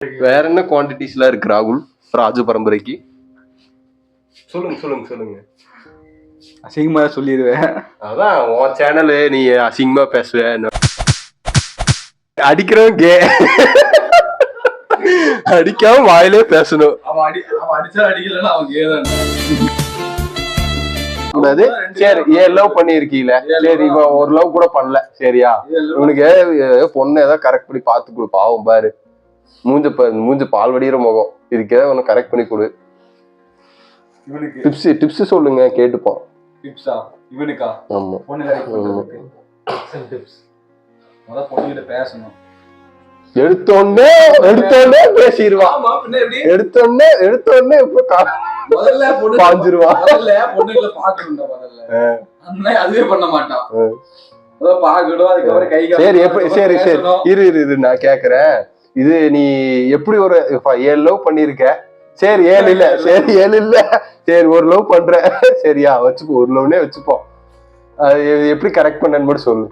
வேற என்ன குவான்டிட்டிஸ்லாம் இருக்கு ராகுல் ராஜு பரம்பரைக்கு? சொல்லுங்க. அசிங்கமா சொல்லிடுவேன். அதான் உன் சேனலு, நீ அசிங்கமா பேசுவேன். அடிக்கிறவன் கே அடிக்காம வாயிலே பேசணும். அவன் அடிச்சா அடிக்கலன்னா அவன் கே தான். சரி, ஏன் லவ் பண்ணிருக்கீல? சரி, இவன் ஒரு லவ் கூட பண்ணல, சரியா? இவனுக்கு பொண்ணு ஏதாவது கரெக்ட் பண்ணி பாத்து கொடு. பாவம் பாரு, மூஞ்ச பால் வடிகிற முகம். இதுக்கு ஏதாவது ஒண்ணு கரெக்ட் பண்ணி கொடு. டிப்ஸ் சொல்லுங்க, கேட்டுப்போம். டிப்ஸா? இவனுக்கா? ஆமா, பொண்ணு கரெக்ட் பண்றதுக்கு டிப்ஸ். முத பொண்ணுகிட்ட பேசணும். எடுத்தோடனே பேசிடுவான். ஆமா, பின்ன எப்படி? எடுத்தோடனே முதல்ல பொண்ணு பாஞ்சிருவான். முதல்ல பொண்ணுகளை பாக்கணும்டா. முதல்ல அண்ணா அதுவே பண்ண மாட்டான். அதான் பாக்கணும், அதுக்கப்புறம் கை சரி இரு நான் கேக்குறேன். இது நீ எப்படி ஒரு 7 லவ் பண்ணிருக்க? சரி 7 இல்ல, சரி ஒரு லவ் பண்ற, சரியா? வச்சுப்போம், ஒரு லவ்னே வச்சுப்போம். எப்படி கரெக்ட் பண்ணன்னு மட்டும் சொல்லு.